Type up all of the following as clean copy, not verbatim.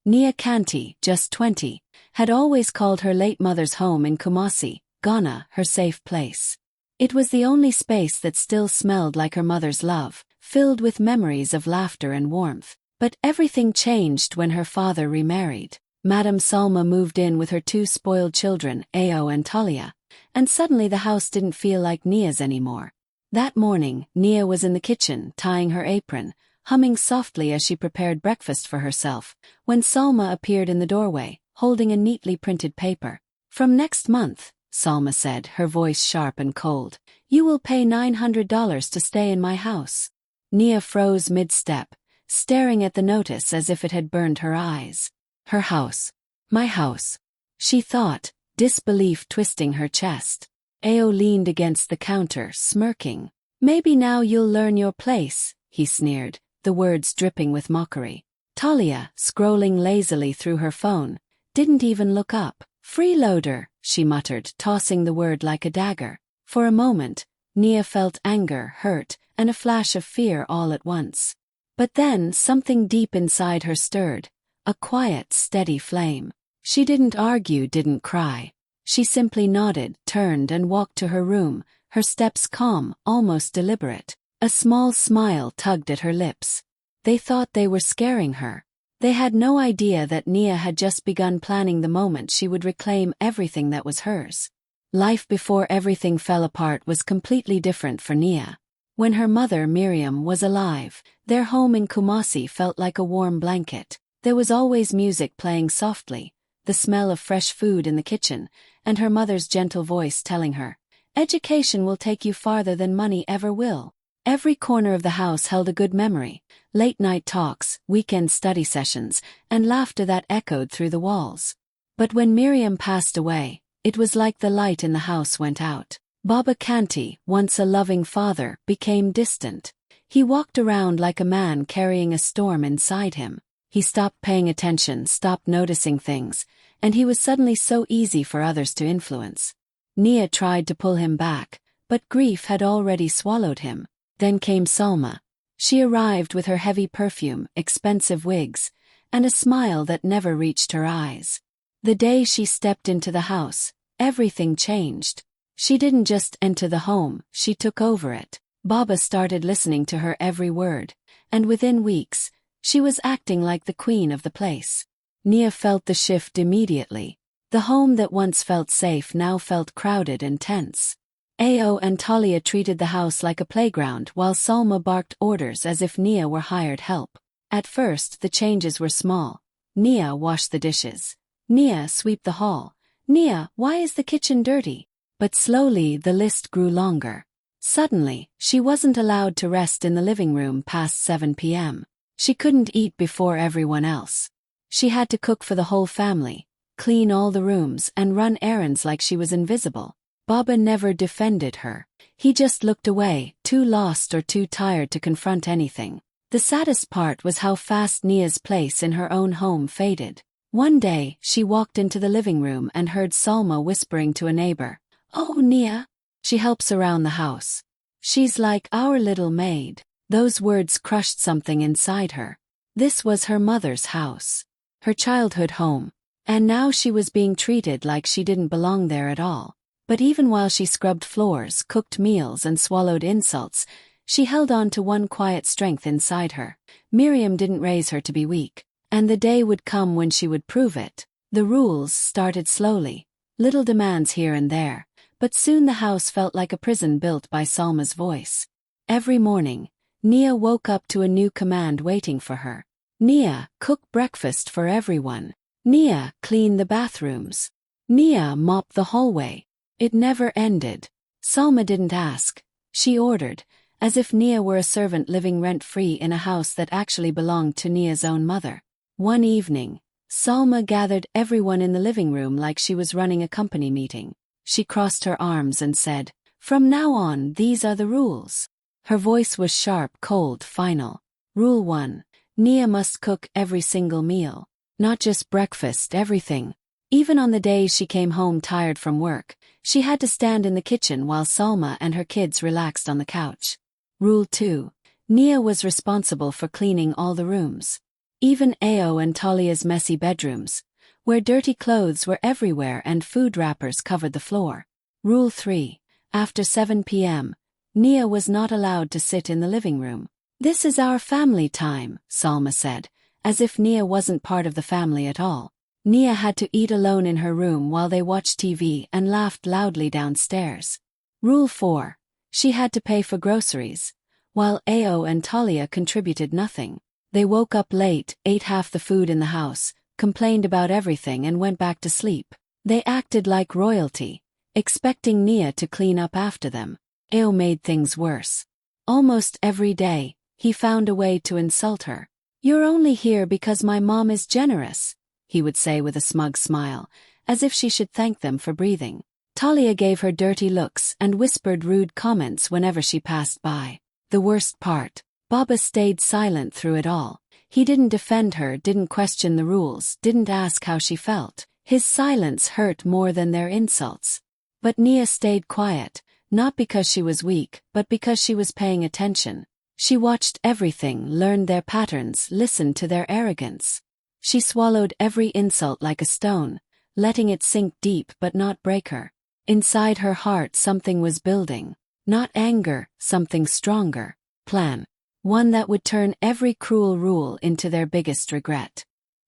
Nia Kanti, just 20, had always called her late mother's home in Kumasi, Ghana, her safe place. It was the only space that still smelled like her mother's love, filled with memories of laughter and warmth. But everything changed when her father remarried. Madame Salma moved in with her two spoiled children, Ao and Talia, and suddenly the house didn't feel like Nia's anymore. That morning, Nia was in the kitchen, tying her apron, humming softly as she prepared breakfast for herself, when Salma appeared in the doorway, holding a neatly printed paper. "From next month," Salma said, her voice sharp and cold, "you will pay $900 to stay in my house." Nia froze mid-step, staring at the notice as if it had burned her eyes. Her house. My house. She thought, disbelief twisting her chest. Ao leaned against the counter, smirking. "Maybe now you'll learn your place," he sneered, the words dripping with mockery. Talia, scrolling lazily through her phone, didn't even look up. "Freeloader," she muttered, tossing the word like a dagger. For a moment, Nia felt anger, hurt, and a flash of fear all at once. But then something deep inside her stirred, a quiet, steady flame. She didn't argue, didn't cry. She simply nodded, turned and walked to her room, her steps calm, almost deliberate. A small smile tugged at her lips. They thought they were scaring her. They had no idea that Nia had just begun planning the moment she would reclaim everything that was hers. Life before everything fell apart was completely different for Nia. When her mother, Miriam, was alive, their home in Kumasi felt like a warm blanket. There was always music playing softly, the smell of fresh food in the kitchen, and her mother's gentle voice telling her, "Education will take you farther than money ever will." Every corner of the house held a good memory, late-night talks, weekend study sessions, and laughter that echoed through the walls. But when Miriam passed away, it was like the light in the house went out. Baba Kanti, once a loving father, became distant. He walked around like a man carrying a storm inside him. He stopped paying attention, stopped noticing things, and he was suddenly so easy for others to influence. Nia tried to pull him back, but grief had already swallowed him. Then came Salma. She arrived with her heavy perfume, expensive wigs, and a smile that never reached her eyes. The day she stepped into the house, everything changed. She didn't just enter the home, she took over it. Baba started listening to her every word, and within weeks, she was acting like the queen of the place. Nia felt the shift immediately. The home that once felt safe now felt crowded and tense. Ao and Talia treated the house like a playground while Salma barked orders as if Nia were hired help. At first, the changes were small. "Nia, wash the dishes. Nia, sweep the hall. Nia, why is the kitchen dirty?" But slowly the list grew longer. Suddenly, she wasn't allowed to rest in the living room past 7 p.m. She couldn't eat before everyone else. She had to cook for the whole family, clean all the rooms, and run errands like she was invisible. Baba never defended her. He just looked away, too lost or too tired to confront anything. The saddest part was how fast Nia's place in her own home faded. One day, she walked into the living room and heard Salma whispering to a neighbor, "Oh, Nia, she helps around the house. She's like our little maid." Those words crushed something inside her. This was her mother's house, her childhood home, and now she was being treated like she didn't belong there at all. But even while she scrubbed floors, cooked meals, and swallowed insults, she held on to one quiet strength inside her. Miriam didn't raise her to be weak, and the day would come when she would prove it. The rules started slowly, little demands here and there, but soon the house felt like a prison built by Salma's voice. Every morning, Nia woke up to a new command waiting for her. "Nia, cook breakfast for everyone. Nia, clean the bathrooms. Nia, mop the hallway." It never ended. Salma didn't ask. She ordered, as if Nia were a servant living rent-free in a house that actually belonged to Nia's own mother. One evening, Salma gathered everyone in the living room like she was running a company meeting. She crossed her arms and said, "From now on, these are the rules." Her voice was sharp, cold, final. Rule 1. Nia must cook every single meal. Not just breakfast, everything. Even on the days she came home tired from work, she had to stand in the kitchen while Salma and her kids relaxed on the couch. Rule 2. Nia was responsible for cleaning all the rooms. Even Ao and Talia's messy bedrooms, where dirty clothes were everywhere and food wrappers covered the floor. Rule 3. After 7 p.m., Nia was not allowed to sit in the living room. "This is our family time," Salma said, as if Nia wasn't part of the family at all. Nia had to eat alone in her room while they watched TV and laughed loudly downstairs. Rule 4. She had to pay for groceries, while Ao and Talia contributed nothing. They woke up late, ate half the food in the house, complained about everything and went back to sleep. They acted like royalty, expecting Nia to clean up after them. Ao made things worse. Almost every day, he found a way to insult her. "You're only here because my mom is generous," he would say with a smug smile, as if she should thank them for breathing. Talia gave her dirty looks and whispered rude comments whenever she passed by. The worst part, Baba stayed silent through it all. He didn't defend her, didn't question the rules, didn't ask how she felt. His silence hurt more than their insults. But Nia stayed quiet, not because she was weak, but because she was paying attention. She watched everything, learned their patterns, listened to their arrogance. She swallowed every insult like a stone, letting it sink deep but not break her. Inside her heart something was building. Not anger, something stronger. Plan. One that would turn every cruel rule into their biggest regret.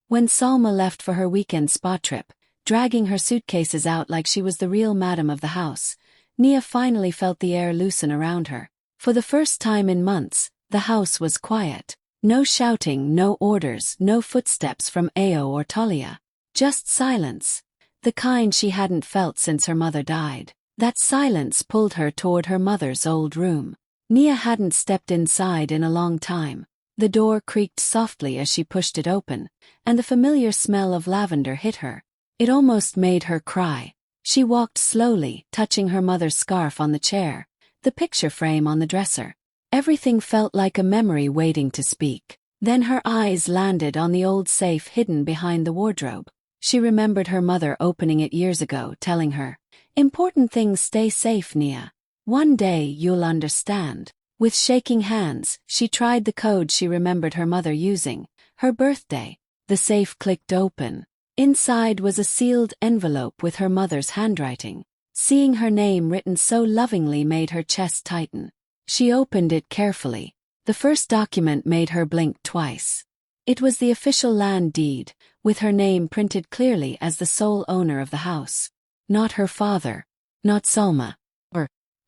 When Salma left for her weekend spa trip, dragging her suitcases out like she was the real madam of the house, Nia finally felt the air loosen around her. For the first time in months, the house was quiet. No shouting, no orders, no footsteps from Ao or Talia. Just silence. The kind she hadn't felt since her mother died. That silence pulled her toward her mother's old room. Nia hadn't stepped inside in a long time. The door creaked softly as she pushed it open, and the familiar smell of lavender hit her. It almost made her cry. She walked slowly, touching her mother's scarf on the chair, the picture frame on the dresser. Everything felt like a memory waiting to speak. Then her eyes landed on the old safe hidden behind the wardrobe. She remembered her mother opening it years ago, telling her, "Important things stay safe, Nia. One day you'll understand." With shaking hands, she tried the code she remembered her mother using. Her birthday. The safe clicked open. Inside was a sealed envelope with her mother's handwriting. Seeing her name written so lovingly made her chest tighten. She opened it carefully. The first document made her blink twice. It was the official land deed, with her name printed clearly as the sole owner of the house. Not her father. Not Salma.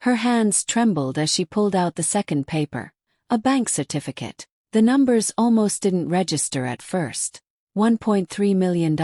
Her hands trembled as she pulled out the second paper. A bank certificate. The numbers almost didn't register at first. $1.3 million.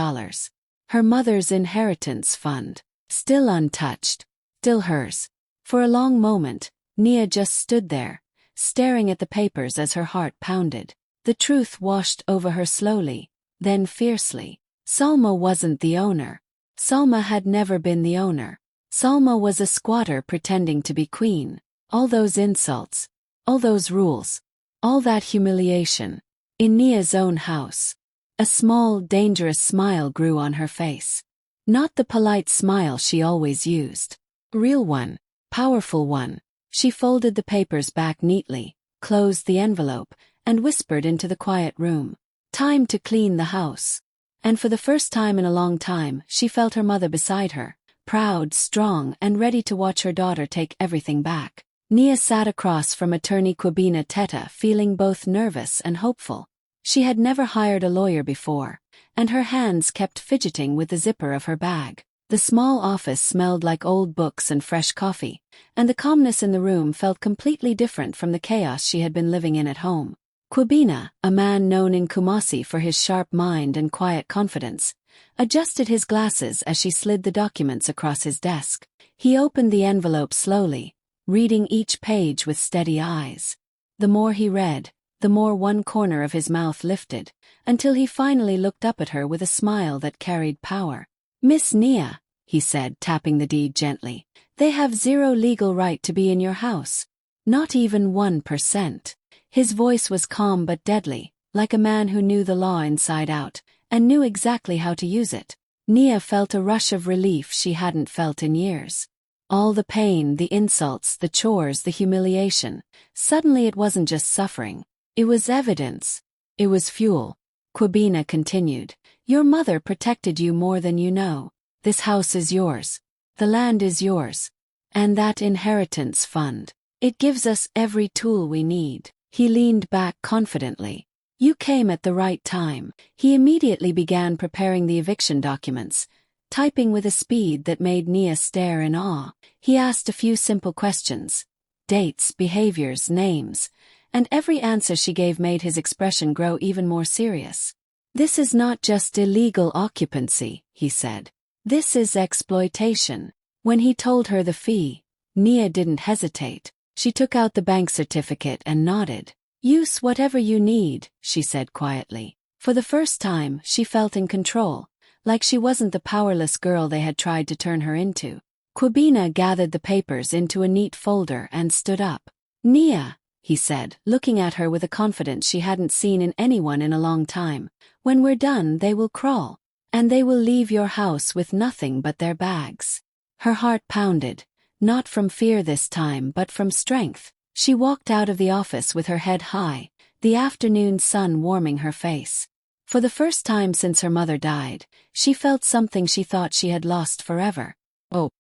Her mother's inheritance fund. Still untouched. Still hers. For a long moment, Nia just stood there, staring at the papers as her heart pounded. The truth washed over her slowly, then fiercely. Salma wasn't the owner. Salma had never been the owner. Salma was a squatter pretending to be queen. All those insults, all those rules, all that humiliation. In Nia's own house. A small, dangerous smile grew on her face. Not the polite smile she always used. A real one, powerful one. She folded the papers back neatly, closed the envelope, and whispered into the quiet room. Time to clean the house. And for the first time in a long time, she felt her mother beside her. Proud, strong, and ready to watch her daughter take everything back. Nia sat across from attorney Quibina Teta, feeling both nervous and hopeful. She had never hired a lawyer before, and her hands kept fidgeting with the zipper of her bag. The small office smelled like old books and fresh coffee, and the calmness in the room felt completely different from the chaos she had been living in at home. Quibina, a man known in Kumasi for his sharp mind and quiet confidence, adjusted his glasses as she slid the documents across his desk. He opened the envelope slowly, reading each page with steady eyes. The more he read, the more one corner of his mouth lifted, until he finally looked up at her with a smile that carried power. "Miss Nia," he said, tapping the deed gently, "they have zero legal right to be in your house. Not even 1%. His voice was calm but deadly, like a man who knew the law inside out, and knew exactly how to use it. Nia felt a rush of relief she hadn't felt in years. All the pain, the insults, the chores, the humiliation. Suddenly it wasn't just suffering. It was evidence. It was fuel. Kwabena continued. Your mother protected you more than you know. This house is yours. The land is yours. And that inheritance fund. It gives us every tool we need. He leaned back confidently. You came at the right time. He immediately began preparing the eviction documents, typing with a speed that made Nia stare in awe. He asked a few simple questions. Dates, behaviors, names. And every answer she gave made his expression grow even more serious. This is not just illegal occupancy, he said. This is exploitation. When he told her the fee, Nia didn't hesitate. She took out the bank certificate and nodded. Use whatever you need, she said quietly. For the first time, she felt in control, like she wasn't the powerless girl they had tried to turn her into. Kwabena gathered the papers into a neat folder and stood up. Nia, he said, looking at her with a confidence she hadn't seen in anyone in a long time. When we're done, they will crawl. And they will leave your house with nothing but their bags. Her heart pounded, not from fear this time but from strength. She walked out of the office with her head high, the afternoon sun warming her face. For the first time since her mother died, she felt something she thought she had lost forever. Oh.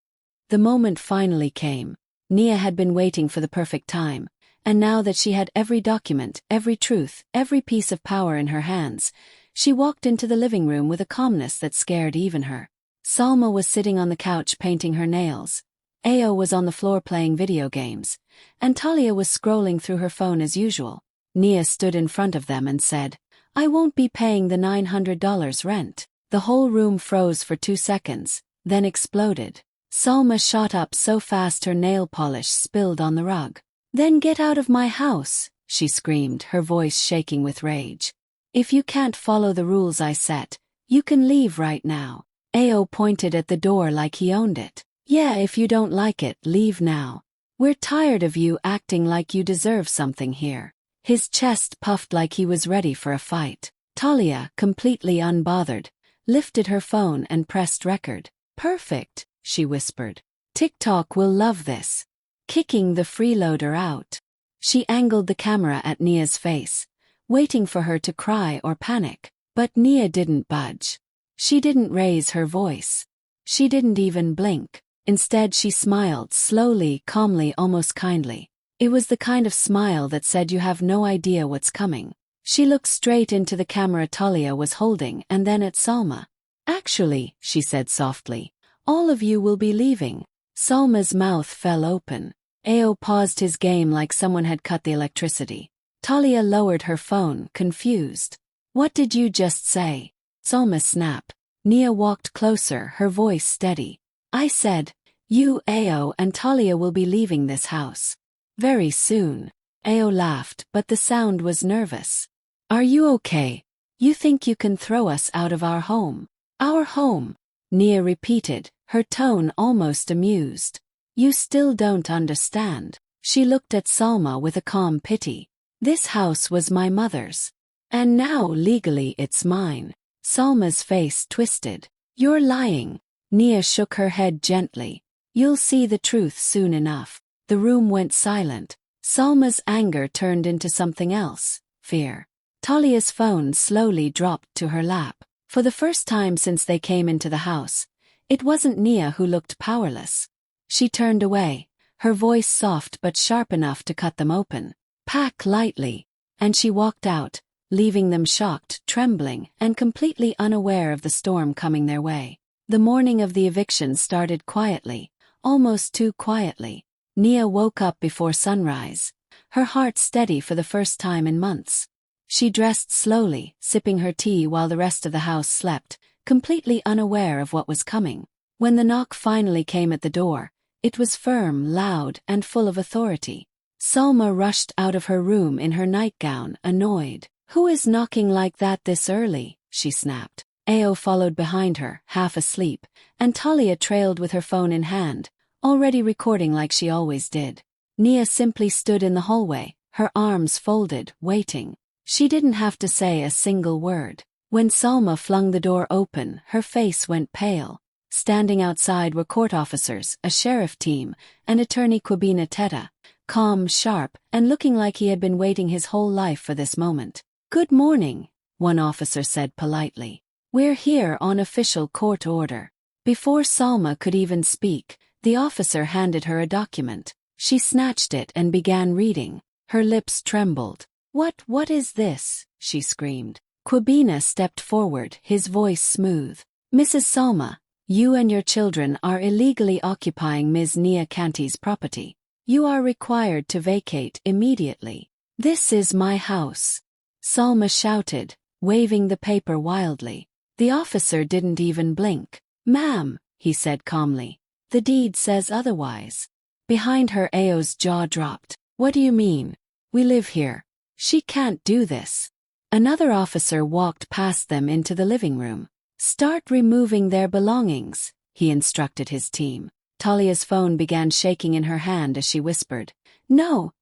The moment finally came. Nia had been waiting for the perfect time, and now that she had every document, every truth, every piece of power in her hands, she walked into the living room with a calmness that scared even her. Salma was sitting on the couch painting her nails. Ao was on the floor playing video games, and Talia was scrolling through her phone as usual. Nia stood in front of them and said, I won't be paying the $900 rent. The whole room froze for 2 seconds, then exploded. Salma shot up so fast her nail polish spilled on the rug. Then get out of my house, she screamed, her voice shaking with rage. If you can't follow the rules I set, you can leave right now. Ao pointed at the door like he owned it. Yeah, if you don't like it, leave now. We're tired of you acting like you deserve something here. His chest puffed like he was ready for a fight. Talia, completely unbothered, lifted her phone and pressed record. Perfect, she whispered. TikTok will love this. Kicking the freeloader out. She angled the camera at Nia's face, waiting for her to cry or panic. But Nia didn't budge. She didn't raise her voice. She didn't even blink. Instead, she smiled, slowly, calmly, almost kindly. It was the kind of smile that said you have no idea what's coming. She looked straight into the camera Talia was holding and then at Salma. Actually, she said softly, all of you will be leaving. Salma's mouth fell open. Ao paused his game like someone had cut the electricity. Talia lowered her phone, confused. What did you just say? Salma snapped. Nia walked closer, her voice steady. I said, you, Ao, and Talia will be leaving this house. Very soon. Ao laughed, but the sound was nervous. Are you okay? You think you can throw us out of our home? Our home? Nia repeated, her tone almost amused. You still don't understand. She looked at Salma with a calm pity. This house was my mother's. And now legally it's mine. Salma's face twisted. You're lying. Nia shook her head gently. You'll see the truth soon enough. The room went silent. Salma's anger turned into something else, fear. Talia's phone slowly dropped to her lap. For the first time since they came into the house, it wasn't Nia who looked powerless. She turned away, her voice soft but sharp enough to cut them open. Pack lightly. And she walked out, leaving them shocked, trembling, and completely unaware of the storm coming their way. The morning of the eviction started quietly, almost too quietly. Nia woke up before sunrise, her heart steady for the first time in months. She dressed slowly, sipping her tea while the rest of the house slept, completely unaware of what was coming. When the knock finally came at the door, it was firm, loud, and full of authority. Salma rushed out of her room in her nightgown, annoyed. Who is knocking like that this early? She snapped. Ao followed behind her, half asleep, and Talia trailed with her phone in hand, already recording like she always did. Nia simply stood in the hallway, her arms folded, waiting. She didn't have to say a single word. When Salma flung the door open, her face went pale. Standing outside were court officers, a sheriff team, and attorney Kwabena Teta, calm, sharp, and looking like he had been waiting his whole life for this moment. Good morning. one officer said politely. "We're here on official court order." Before Salma could even speak, the officer handed her a document. She snatched it and began reading. Her lips trembled. What is this?" she screamed. Kwabena stepped forward, his voice smooth. "Mrs. Salma, you and your children are illegally occupying Ms. Nia Kanti's property. You are required to vacate immediately." "This is my house," Salma shouted, waving the paper wildly. The officer didn't even blink. "Ma'am," he said calmly, "the deed says otherwise." Behind her, Ao's jaw dropped. "What do you mean? We live here. She can't do this." Another officer walked past them into the living room. "Start removing their belongings," he instructed his team. Talia's phone began shaking in her hand as she whispered, No,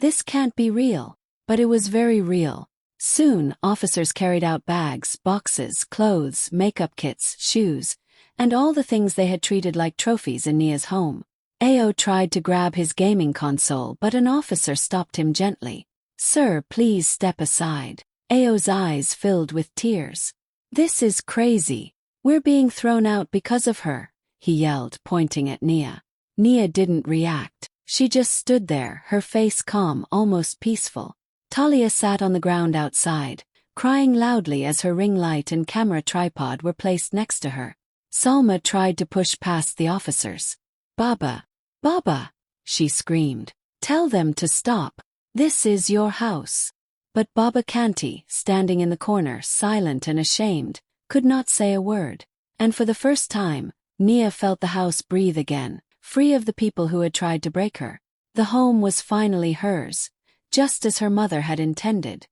this can't be real." But it was very real. Soon, officers carried out bags, boxes, clothes, makeup kits, shoes, and all the things they had treated like trophies in Nia's home. Ao tried to grab his gaming console, but an officer stopped him gently. "Sir, please step aside." Ao's eyes filled with tears. "This is crazy. We're being thrown out because of her," he yelled, pointing at Nia. Nia didn't react. She just stood there, her face calm, almost peaceful. Talia sat on the ground outside, crying loudly as her ring light and camera tripod were placed next to her. Salma tried to push past the officers. Baba, she screamed. "Tell them to stop. This is your house." But Baba Kanti, standing in the corner, silent and ashamed, could not say a word. And for the first time, Nia felt the house breathe again, free of the people who had tried to break her. The home was finally hers, just as her mother had intended.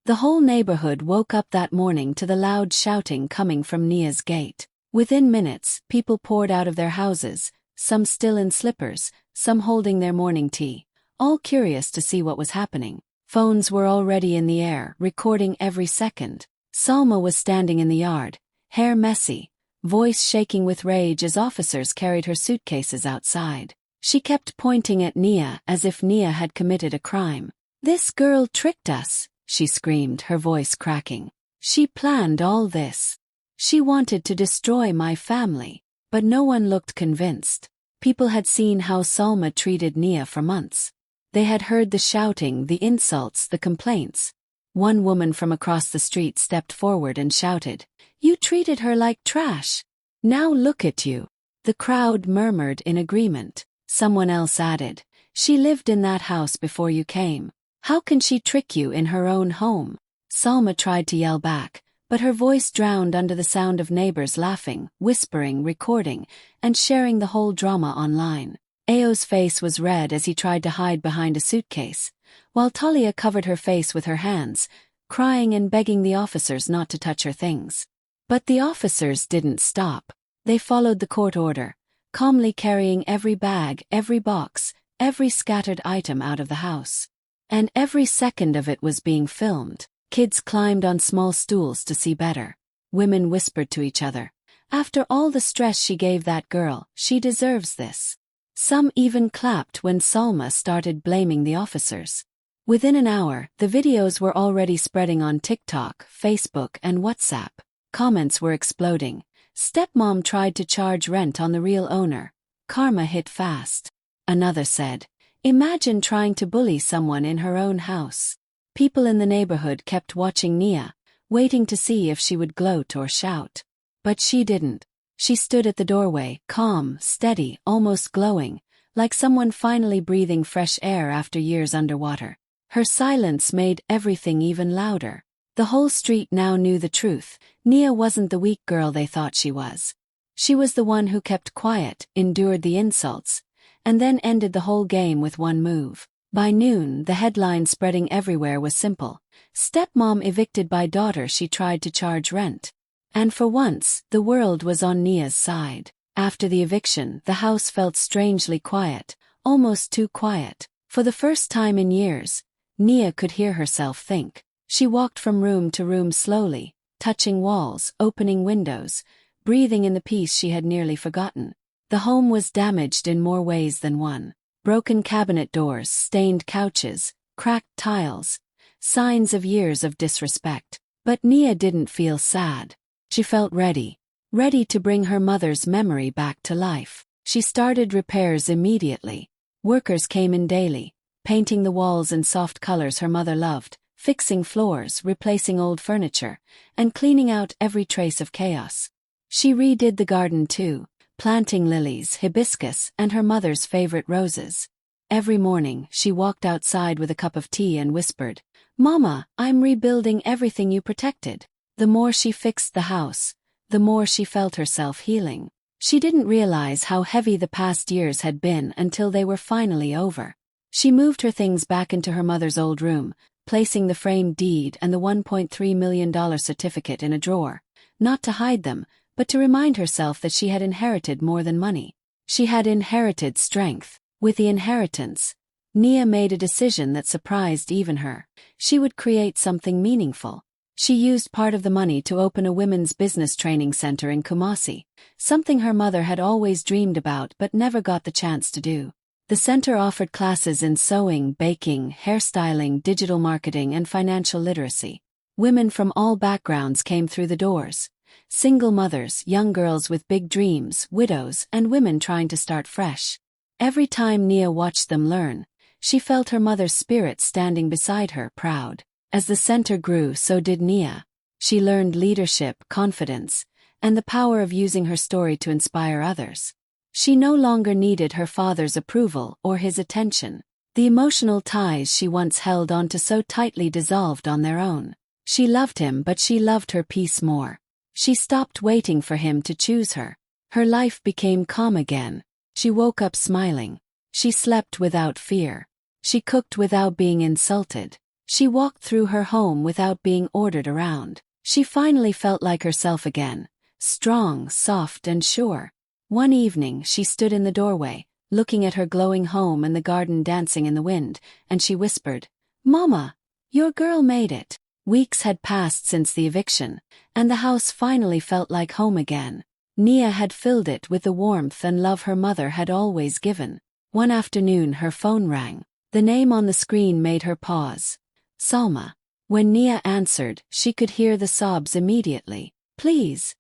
The whole neighborhood woke up that morning to the loud shouting coming from Nia's gate. Within minutes, people poured out of their houses, some still in slippers, some holding their morning tea, all curious to see what was happening. Phones were already in the air, recording every second. Salma was standing in the yard, hair messy, voice shaking with rage as officers carried her suitcases outside. She kept pointing at Nia as if Nia had committed a crime. "This girl tricked us," she screamed, her voice cracking. "She planned all this. She wanted to destroy my family." But no one looked convinced. People had seen how Salma treated Nia for months. They had heard the shouting, the insults, the complaints. One woman from across the street stepped forward and shouted, "You treated her like trash. Now look at you." The crowd murmured in agreement. Someone else added, "She lived in that house before you came. How can she trick you in her own home?" Salma tried to yell back, but her voice drowned under the sound of neighbors laughing, whispering, recording, and sharing the whole drama online. Ao's face was red as he tried to hide behind a suitcase, while Talia covered her face with her hands, crying and begging the officers not to touch her things. But the officers didn't stop. They followed the court order, calmly carrying every bag, every box, every scattered item out of the house. And every second of it was being filmed. Kids climbed on small stools to see better. Women whispered to each other, "After all the stress she gave that girl, she deserves this." Some even clapped when Salma started blaming the officers. Within an hour, the videos were already spreading on TikTok, Facebook, and WhatsApp. Comments were exploding. "Stepmom tried to charge rent on the real owner. Karma hit fast." Another said, "Imagine trying to bully someone in her own house." People in the neighborhood kept watching Nia, waiting to see if she would gloat or shout. But she didn't. She stood at the doorway, calm, steady, almost glowing, like someone finally breathing fresh air after years underwater. Her silence made everything even louder. The whole street now knew the truth. Nia wasn't the weak girl they thought she was. She was the one who kept quiet, endured the insults, and then ended the whole game with one move. By noon, the headline spreading everywhere was simple. "Stepmom evicted by daughter she tried to charge rent." And for once, the world was on Nia's side. After the eviction, the house felt strangely quiet, almost too quiet. For the first time in years, Nia could hear herself think. She walked from room to room slowly, touching walls, opening windows, breathing in the peace she had nearly forgotten. The home was damaged in more ways than one. Broken cabinet doors, stained couches, cracked tiles, signs of years of disrespect. But Nia didn't feel sad. She felt ready. Ready to bring her mother's memory back to life. She started repairs immediately. Workers came in daily, painting the walls in soft colors her mother loved, fixing floors, replacing old furniture, and cleaning out every trace of chaos. She redid the garden too, planting lilies, hibiscus, and her mother's favorite roses. Every morning, she walked outside with a cup of tea and whispered, "Mama, I'm rebuilding everything you protected." The more she fixed the house, the more she felt herself healing. She didn't realize how heavy the past years had been until they were finally over. She moved her things back into her mother's old room, placing the framed deed and the $1.3 million certificate in a drawer, not to hide them, but to remind herself that she had inherited more than money. She had inherited strength. With the inheritance, Nia made a decision that surprised even her. She would create something meaningful. She used part of the money to open a women's business training center in Kumasi, something her mother had always dreamed about but never got the chance to do. The center offered classes in sewing, baking, hairstyling, digital marketing, and financial literacy. Women from all backgrounds came through the doors. Single mothers, young girls with big dreams, widows, and women trying to start fresh. Every time Nia watched them learn, she felt her mother's spirit standing beside her, proud. As the center grew, so did Nia. She learned leadership, confidence, and the power of using her story to inspire others. She no longer needed her father's approval or his attention. The emotional ties she once held onto so tightly dissolved on their own. She loved him, but she loved her peace more. She stopped waiting for him to choose her. Her life became calm again. She woke up smiling. She slept without fear. She cooked without being insulted. She walked through her home without being ordered around. She finally felt like herself again, strong, soft, and sure. One evening she stood in the doorway, looking at her glowing home and the garden dancing in the wind, and she whispered, "Mama, your girl made it." Weeks had passed since the eviction, and the house finally felt like home again. Nia had filled it with the warmth and love her mother had always given. One afternoon her phone rang. The name on the screen made her pause. Salma. When Nia answered, she could hear the sobs immediately. Please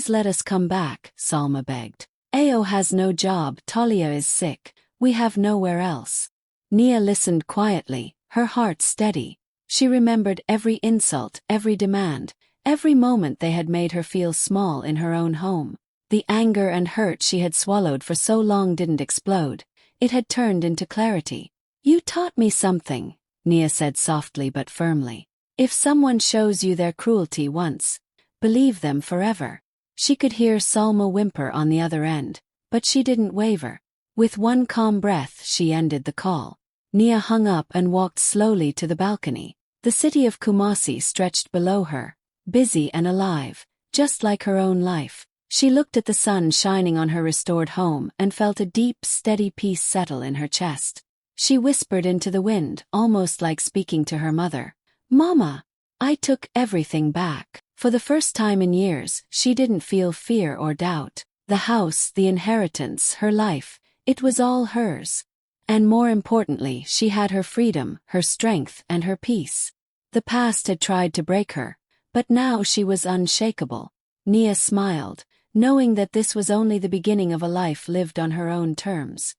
let us come back," Salma begged. "Ao has no job, Talia is sick, we have nowhere else." Nia listened quietly, her heart steady. She remembered every insult, every demand, every moment they had made her feel small in her own home. The anger and hurt she had swallowed for so long didn't explode. It had turned into clarity. "You taught me something," Nia said softly but firmly. "If someone shows you their cruelty once, believe them forever." She could hear Salma whimper on the other end, but she didn't waver. With one calm breath she ended the call. Nia hung up and walked slowly to the balcony. The city of Kumasi stretched below her, busy and alive, just like her own life. She looked at the sun shining on her restored home and felt a deep, steady peace settle in her chest. She whispered into the wind, almost like speaking to her mother. "Mama, I took everything back." For the first time in years, she didn't feel fear or doubt. The house, the inheritance, her life, it was all hers. And more importantly, she had her freedom, her strength, and her peace. The past had tried to break her, but now she was unshakable. Nia smiled, knowing that this was only the beginning of a life lived on her own terms.